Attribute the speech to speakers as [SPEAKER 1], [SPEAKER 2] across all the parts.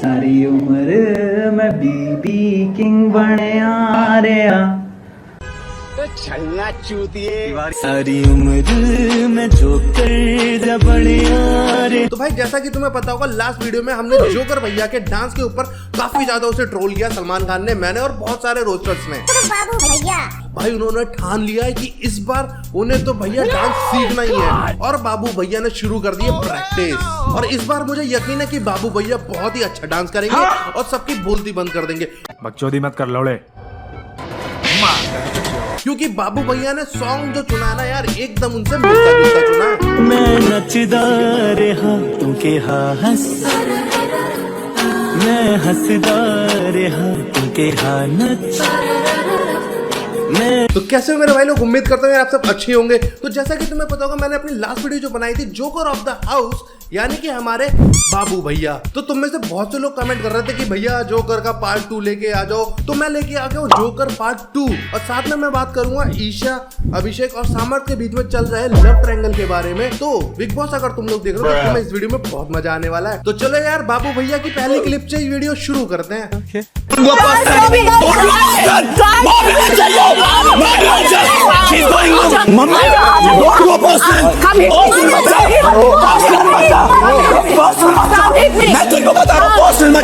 [SPEAKER 1] सारी उम्र मैं बीबी किंग बने रे
[SPEAKER 2] छलना चूतिए,
[SPEAKER 1] सारी उम्र मैं जोकर बने रे।
[SPEAKER 3] तो भाई जैसा कि तुम्हें पता होगा लास्ट वीडियो में हमने जोकर भैया के डांस के ऊपर काफी ज्यादा उसे ट्रोल किया, सलमान खान ने, मैंने और बहुत सारे रोस्टर्स ने।
[SPEAKER 4] बाबू भैया
[SPEAKER 3] भाई उन्होंने ठान लिया है कि इस बार उन्हें तो भैया डांस सीखना ही है और बाबू भैया ने शुरू कर दी प्रैक्टिस। और इस बार मुझे यकीन है कि बाबू भैया बहुत ही अच्छा डांस करेंगे और सबकी बोलती बंद कर देंगे।
[SPEAKER 5] बकचोदी मत कर लौड़े।
[SPEAKER 3] क्योंकि बाबू भैया ने सॉन्ग जो चुना है ना यार, एकदम उनसे मिलता जुलता चुना है।
[SPEAKER 1] मैं नचदार हाँ तुमके हाँ हंस, मैं हंसदार हाँ तुमके हाँ नच।
[SPEAKER 3] तो कैसे हो मेरे भाई लोग, उम्मीद करता हूँ आप सब अच्छे होंगे। तो जैसा कि तुम्हें पता होगा मैंने अपनी लास्ट वीडियो जो बनाई थी जोकर ऑफ द हाउस यानी कि हमारे बाबू भैया, तो तुम में से बहुत से लोग कमेंट कर रहे थे कि भैया जोकर का पार्ट 2 लेके आ जाओ, तो मैं लेके आ गया हूँ जोकर पार्ट 2। और साथ में मैं बात करूंगा ईशा, अभिषेक और सामर्थ के बीच में चल रहे लव ट्रायंगल के बारे में। तो बिग बॉस अगर तुम लोग देख रहे हो तो तुम्हें इस वीडियो में बहुत मजा आने वाला है। तो चलो यार बाबू भैया की पहली क्लिप से वीडियो शुरू करते हैं।
[SPEAKER 2] मैं तुमको बता रहा हूँ पर्सनल मत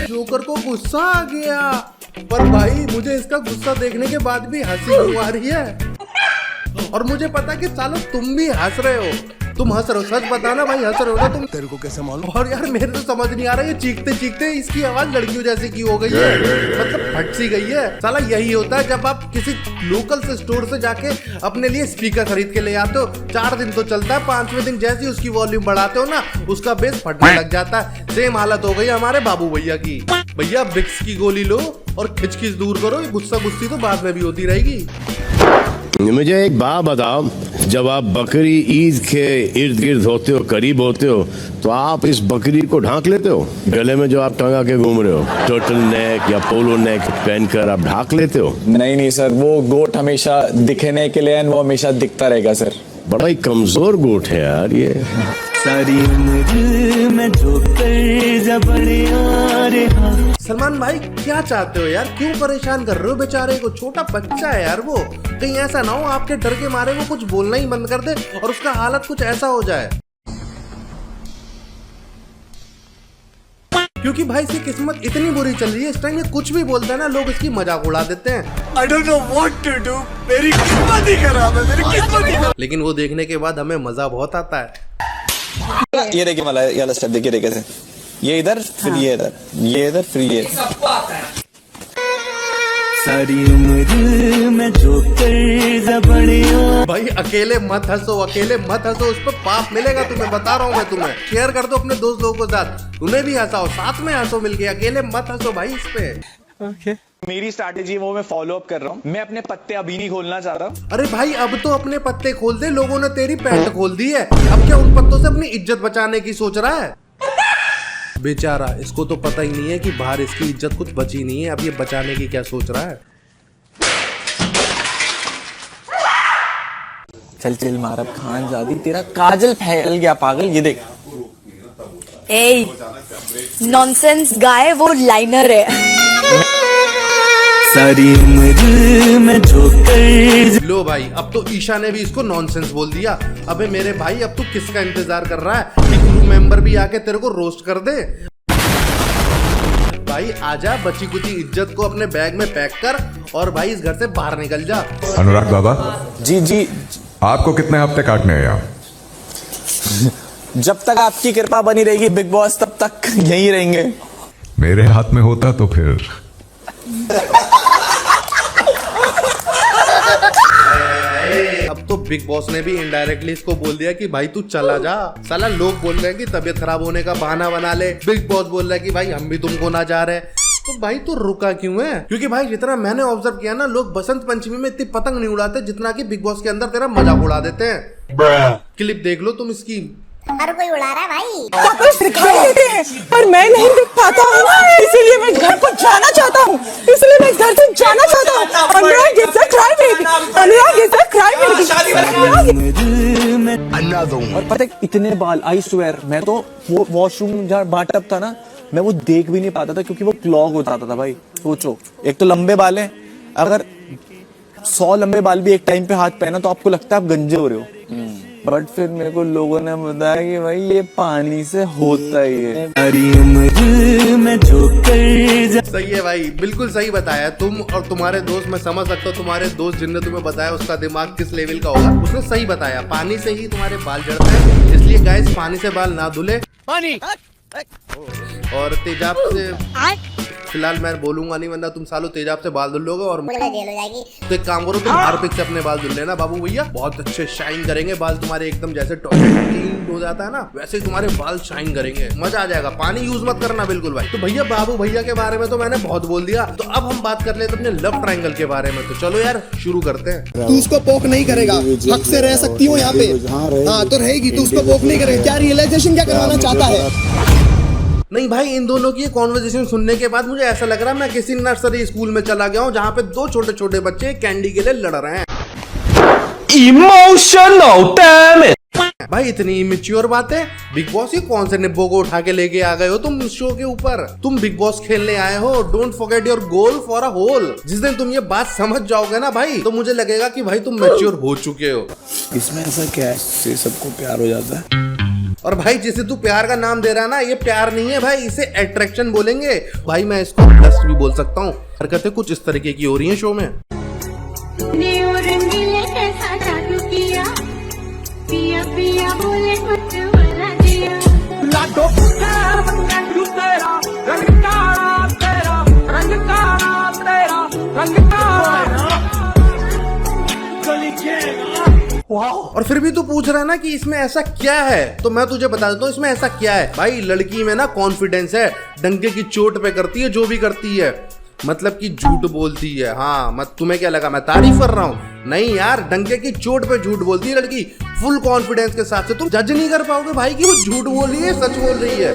[SPEAKER 3] जोकर को गुस्सा आ गया, पर भाई मुझे इसका गुस्सा देखने के बाद भी हंसी क्यों आ रही है? और मुझे पता कि सालो तुम भी हंस रहे हो, तुम हंस रहे हो, सच बताना भाई हंस रहे हो ना तुम?
[SPEAKER 2] तेरे को कैसे मालूम?
[SPEAKER 3] और यार मेरे तो समझ नहीं आ रहा है, ये चीखते चीखते इसकी आवाज लड़कियों जैसी की हो गई है, मतलब फट सी गई है। साला यही होता है जब आप किसी लोकल से स्टोर से जाके अपने लिए स्पीकर खरीद के ले आते हो, 4 दिन तो चलता है, 5वें दिन जैसे ही उसकी वॉल्यूम बढ़ाते हो ना उसका बेस फटने लग जाता है। सेम हालत हो गई हमारे बाबू भैया की। भैया विक्स की गोली लो और खिच खिच दूर करो, ये गुस्सा गुस्सी तो बाद में भी होती रहेगी।
[SPEAKER 6] मुझे एक बात बताओ, जब आप बकरी ईद के इर्द गिर्द होते हो, करीब होते हो, तो आप इस बकरी को ढांक लेते हो? गले में जो आप टंगा के घूम रहे हो, टर्टल नेक या पोलो नेक पहनकर आप ढांक लेते हो?
[SPEAKER 7] नहीं सर, वो गोट हमेशा दिखने के लिए वो हमेशा दिखता रहेगा सर।
[SPEAKER 6] बड़ा ही कमजोर गोट है यार ये।
[SPEAKER 1] सारी उम्र मैं जोकर बने रे।
[SPEAKER 3] सलमान भाई क्या चाहते हो यार, क्यों परेशान कर रहे हो बेचारे को? छोटा बच्चा है यार वो, कहीं ऐसा ना हो आपके डर के मारे वो कुछ बोलना ही बंद कर दे और उसका हालत कुछ ऐसा हो जाए। क्योंकि भाई इसकी किस्मत इतनी बुरी चल रही है, इस टाइम ये कुछ भी बोलता है ना लोग इसकी मजाक उड़ा देते हैं।
[SPEAKER 2] I don't know what to do. मेरी किस्मत ही खराब है, मेरी किस्मत ही खराब।
[SPEAKER 3] लेकिन वो देखने के बाद हमें मजा बहुत आता है।
[SPEAKER 7] ये देखिए वाला ये वाला स्टेप देखिए कैसे, ये इधर फिर ये इधर, ये इधर फिर ये।
[SPEAKER 1] सारी उम्र मैं जोकर बने।
[SPEAKER 3] भाई अकेले मत हंसो, अकेले मत हंसो, उस पर पाप मिलेगा तुम्हें, बता रहा हूँ मैं तुम्हें। शेयर कर दो अपने दोस्त लोगों के साथ, उन्हें भी हंसाओ, साथ में हंसो मिलके, अकेले मत हंसो भाई इस पे।
[SPEAKER 7] मेरी स्ट्रैटेजी वो मैं फॉलो अप कर रहा हूँ, मैं अपने पत्ते अभी नहीं खोलना चाह रहा।
[SPEAKER 3] अरे भाई अब तो अपने पत्ते खोल दे, लोगों ने तेरी पैंट खोल दी है, अब क्या उन पत्तों से अपनी इज्जत बचाने की सोच रहा है? बेचारा, इसको तो पता ही नहीं है कि बाहर इसकी इज्जत कुछ बची नहीं है, अब ये बचाने की क्या सोच रहा है।
[SPEAKER 7] चल चल मार अब खान जादी, तेरा काजल फैल गया पागल, ये देख।
[SPEAKER 4] ए नॉनसेंस गाय, वो लाइनर है।
[SPEAKER 1] सारी उम्र मैं जोकर।
[SPEAKER 3] लो भाई अब तो ईशा ने भी इसको नॉनसेंस बोल दिया। अबे मेरे भाई अब तू किसका इंतजार कर रहा है कि क्रू मेंबर भी आके तेरे को रोस्ट कर दे? भाई आजा, बची कुची इज्जत को अपने बैग में पैक कर और भाई इस घर से बाहर निकल जा।
[SPEAKER 8] अनुराग बाबा
[SPEAKER 7] जी जी,
[SPEAKER 8] आपको कितने हफ्ते काटने हैं यहाँ?
[SPEAKER 7] जब तक आपकी कृपा बनी रहेगी बिग बॉस तब तक यहीं रहेंगे।
[SPEAKER 8] मेरे हाथ में होता तो फिर।
[SPEAKER 3] अब तो बिग बॉस ने भी इनडायरेक्टली इसको बोल दिया कि भाई तू चला जा। साला लोग बोल रहे हैं कि तबीयत खराब होने का बहाना बना ले, बिग बॉस बोल रहा है कि भाई हम भी तुमको ना जा रहे, तो भाई तू रुका क्यों है? क्योंकि भाई जितना मैंने ऑब्जर्व किया ना, लोग बसंत पंचमी में इतनी पतंग नहीं उड़ाते जितना कि बिग बॉस के अंदर तेरा मजाक उड़ा देते हैं। क्लिप देख लो तुम इसकी।
[SPEAKER 4] हर कोई उड़ा रहा है भाई।
[SPEAKER 9] बस दिखाई देते हैं पर मैं नहीं दिख पाता हूँ, इसीलिए मैं घर को जाना चाहता हूँ, इसलिए मैं घर से जाना चाहता हूँ। Anurag is a crime baby, Anurag is a crime
[SPEAKER 5] और पता है इतने बाल, आई स्वेयर, मैं तो वो वॉशरूम जहाँ बाथटब था ना, मैं वो देख भी नहीं पाता था क्योंकि वो क्लॉग हो जाता था भाई। सोचो, एक तो लंबे बाल हैं, अगर 100 लंबे बाल भी एक टाइम पे हाथ पहना तो आपको लगता है आप गंजे हो रहे हो। बट फिर मेरे को लोगों ने बताया कि भाई ये पानी से होता ही है।
[SPEAKER 3] सही है भाई, बिल्कुल सही बताया तुम और तुम्हारे दोस्त। मैं समझ सकता हूँ तुम्हारे दोस्त जिनने तुम्हें बताया उसका दिमाग किस लेवल का होगा। उसने सही बताया, पानी से ही तुम्हारे बाल झड़ते हैं, इसलिए गाइस पानी से बाल ना धुले। पानी और तेजाब से फिलहाल मैं बोलूंगा नहीं, वरना तुम सालों तेजाब से बाल धुल लोगे और
[SPEAKER 4] मुझे जेल हो जाएगी।
[SPEAKER 3] तो एक काम करो, तुम हार्पिक से अपने बाल धुल लेना बाबू भैया, बहुत अच्छे शाइन करेंगे बाल तुम्हारे, एकदम जैसे क्लीन हो जाता है ना वैसे ही तुम्हारे बाल शाइन करेंगे, मजा आ जाएगा। पानी यूज मत करना बिल्कुल भाई। तो भैया बाबू भैया के बारे में तो मैंने बहुत बोल दिया, तो अब हम बात कर लेते अपने लव ट्रायंगल के बारे में। तो चलो यार शुरू करते हैं।
[SPEAKER 2] तू उसको पोक नहीं करेगा, हक से रह सकती हो यहाँ पे। हाँ तो रहेगी, तू उसको पोक नहीं करेगा। क्या रियलाइजेशन क्या करवाना चाहता है?
[SPEAKER 3] नहीं भाई, इन दोनों की ये कॉन्वर्सेशन सुनने के बाद मुझे ऐसा लग रहा है मैं किसी नर्सरी स्कूल में चला गया हूँ जहाँ पे दो छोटे छोटे बच्चे कैंडी के लिए लड़ रहे हैं।
[SPEAKER 1] Emotional damage.
[SPEAKER 3] भाई इतनी इमेच्योर बातें। बिग बॉस ये कौन से निब्बो को उठा के लेके आ गए हो तुम इस शो के ऊपर? तुम बिग बॉस खेलने आए हो, don't forget your goal for a hole. जिस दिन तुम ये बात समझ जाओगे ना भाई, तो मुझे लगेगा कि भाई तुम मैच्योर हो चुके हो।
[SPEAKER 2] इसमें ऐसा क्या है, इससे सबको प्यार हो जाता है?
[SPEAKER 3] और भाई जिसे तू प्यार का नाम दे रहा है ना, ये प्यार नहीं है भाई, इसे अट्रैक्शन बोलेंगे। भाई मैं इसको लस्ट भी बोल सकता हूँ। हरकतें कुछ इस तरीके की हो रही हैं शो में। और फिर भी तू पूछ रहा है ना कि इसमें ऐसा क्या है, तो मैं तुझे बता देता हूँ इसमें ऐसा क्या है। भाई लड़की में ना कॉन्फिडेंस है, डंके की चोट पे करती है जो भी करती है, मतलब कि झूठ बोलती है। हाँ मत, तुम्हें क्या लगा मैं तारीफ कर रहा हूँ? नहीं यार, डंके की चोट पे झूठ बोलती है लड़की फुल कॉन्फिडेंस के साथ। से तुम जज नहीं कर पाओगे भाई कि वो झूठ बोल रही है सच बोल रही है।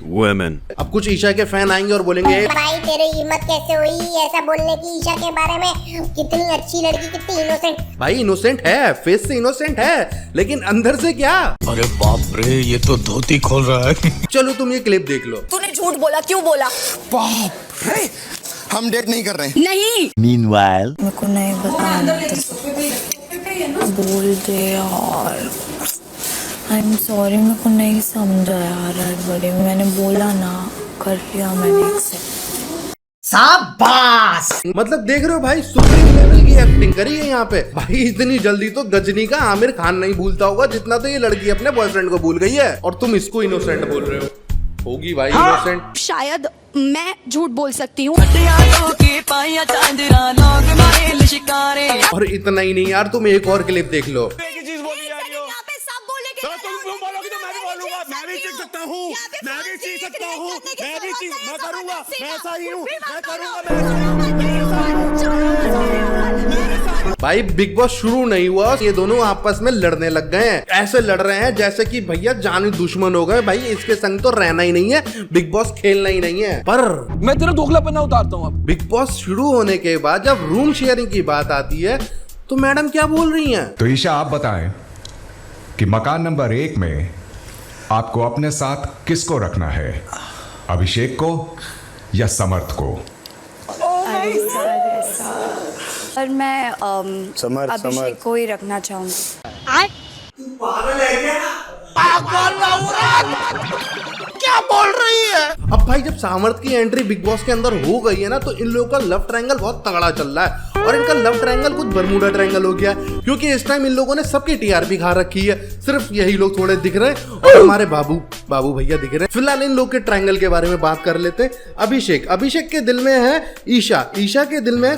[SPEAKER 6] Women.
[SPEAKER 3] अब कुछ ईशा के फैन आएंगे और बोलेंगे
[SPEAKER 4] भाई तेरी हिम्मत कैसे हुई ऐसा बोलने की ईशा के बारे में? कितनी अच्छी लड़की, कितनी इनोसेंट।
[SPEAKER 3] भाई इनोसेंट है, फेस से इनोसेंट है, लेकिन अंदर से क्या?
[SPEAKER 2] अरे बाप रे, ये तो धोती खोल रहा है।
[SPEAKER 3] चलो तुम ये क्लिप देख लो।
[SPEAKER 4] तूने झूठ बोला, क्यों बोला?
[SPEAKER 2] बाप रे, हम डेट नहीं कर रहे हैं।
[SPEAKER 4] नहीं।
[SPEAKER 10] Meanwhile,
[SPEAKER 4] मेरे को नहीं बताना, बोल दे यार। आई एम सॉरी, मेरे को नहीं समझा यार। बड़े मैंने बोला ना, कर लिया मैंने एक्सेप्ट।
[SPEAKER 3] शाबाश। मतलब देख रहे हो भाई, सुप्रीम लेवल की एक्टिंग करी है यहाँ पे। भाई इतनी जल्दी तो गजनी का आमिर खान नहीं भूलता होगा जितना तो ये लड़की अपने बॉयफ्रेंड को भूल गई है, और तुम इसको इनोसेंट बोल रहे हो। होगी भाई इनोसेंट।
[SPEAKER 4] शायद मैं झूठ बोल सकती हूँ।
[SPEAKER 3] और इतना ही नहीं यार, तुम एक और क्लिप देख लो।
[SPEAKER 2] मैं भी चीख सकता हूँ, मैं भी चीख सकता हूँ, मैं भी चीख, मैं करूँगा, मैं ऐसा ही हूँ, मैं करूँगा।
[SPEAKER 3] भाई बिग बॉस शुरू नहीं हुआ, ये दोनों आपस में लड़ने लग गए हैं। ऐसे लड़ रहे हैं जैसे कि भैया जानी दुश्मन हो गए। भाई इसके संग तो रहना ही नहीं है, बिग बॉस खेलना ही नहीं है। पर
[SPEAKER 5] मैं तेरा दोगलापना उतारता हूँ अब।
[SPEAKER 3] बिग बॉस शुरू होने के बाद जब रूम शेयरिंग की बात आती है तो मैडम क्या बोल रही हैं?
[SPEAKER 8] तो ईशा आप बताएं कि मकान नंबर 1 में आपको अपने साथ किसको रखना है, अभिषेक को या समर्थ को?
[SPEAKER 4] पर मैं अभिषेक को ही रखना चाहूंगी।
[SPEAKER 2] क्या बोल रही है?
[SPEAKER 3] अब भाई जब सामर्थ की एंट्री बिग बॉस के अंदर हो गई है ना, तो इन लोगों का लव ट्रायंगल बहुत तगड़ा चल रहा है। और इनका लव ट्रायंगल कुछ बरमूडा ट्रायंगल हो गया, क्योंकि इस टाइम इन लोगों ने सबकी टीआरपी खा रखी है। सिर्फ यही लोग थोड़े दिख रहे हैं और हमारे बाबू भैया दिख रहे हैं। फिलहाल इन लोग के ट्रायंगल के बारे में बात कर लेते हैं। अभिषेक के दिल में है ईशा के दिल में है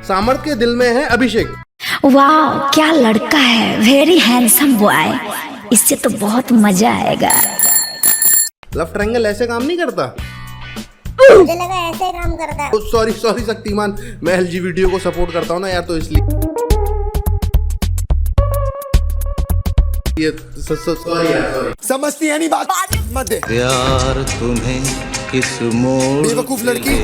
[SPEAKER 3] सामर्थ के दिल में है अभिषेक।
[SPEAKER 4] वाह क्या लड़का है, वेरी हैंडसम बॉय, इससे तो बहुत मजा आएगा।
[SPEAKER 3] लव ट्रायंगल ऐसे काम नहीं करता,
[SPEAKER 4] मुझे लगा ऐसे काम करता है।
[SPEAKER 3] सॉरी शक्तिमान, मैं एलजीबीटी को सपोर्ट करता हूँ ना यार, तो इसलिए ये सॉरी।
[SPEAKER 2] समझती है नहीं बात, मत दे
[SPEAKER 10] यार तुम्हें किस मोड़
[SPEAKER 2] बेवकूफ लड़की।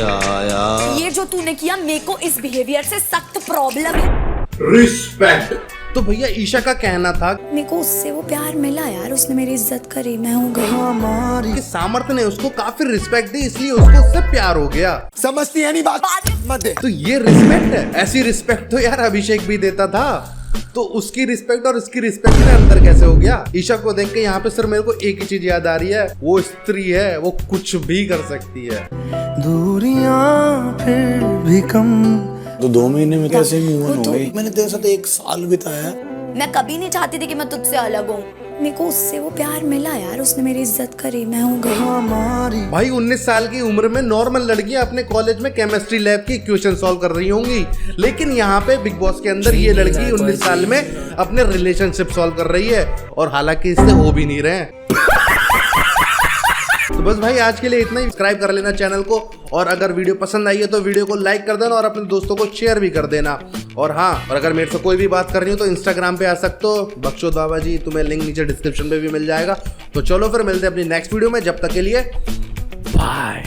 [SPEAKER 10] आया।
[SPEAKER 4] ये जो तूने किया, मेरे को इस बिहेवियर से सख्त प्रॉब्लम है।
[SPEAKER 3] रिस्पेक्ट। तो भैया ईशा का कहना था
[SPEAKER 4] मेरे को उससे वो प्यार मिला यार, उसने मेरी इज्जत करी, मैं हो गई।
[SPEAKER 3] कि सामर्थ्य ने उसको काफी रिस्पेक्ट दी, इसलिए उसको उससे प्यार हो गया।
[SPEAKER 2] समझती है नहीं बात मत दे।
[SPEAKER 3] तो ये रिस्पेक्ट है। ऐसी रिस्पेक्ट तो यार अभिषेक भी देता था। तो उसकी रिस्पेक्ट और इसकी रिस्पेक्ट में अंतर कैसे हो गया? ईशा को देख के यहाँ पे सर मेरे को एक ही चीज याद आ रही है, वो स्त्री है, वो कुछ भी कर सकती है।
[SPEAKER 1] दूरियां फिर भी कम।
[SPEAKER 5] तो 2 महीने में कैसे मूव ऑन हो गई?
[SPEAKER 2] मैंने तेरे साथ 1 साल बिताया।
[SPEAKER 4] मैं कभी नहीं चाहती थी कि मैं तुझसे अलग हूँ। मेरे को उससे वो प्यार मिला यार, उसने मेरी इज्जत करी, मैं हो गई।
[SPEAKER 3] भाई 19 साल की उम्र में नॉर्मल लड़कियां अपने कॉलेज में केमिस्ट्री लैब की इक्वेशन सॉल्व कर रही होंगी, लेकिन यहाँ पे बिग बॉस के अंदर ये लड़की 19 साल में अपने रिलेशनशिप सॉल्व कर रही है, और हालांकि इससे हो भी नहीं रहे हैं। तो बस भाई आज के लिए इतना ही। सब्सक्राइब कर लेना चैनल को, और अगर वीडियो पसंद आई है तो वीडियो को लाइक कर देना और अपने दोस्तों को शेयर भी कर देना। और हाँ, और अगर मेरे से कोई भी बात करनी हो तो इंस्टाग्राम पे आ सकते हो, बख्शोद बाबा जी, तुम्हें लिंक नीचे डिस्क्रिप्शन पे भी मिल जाएगा। तो चलो फिर मिलते हैं अपनी नेक्स्ट वीडियो में, जब तक के लिए बाय।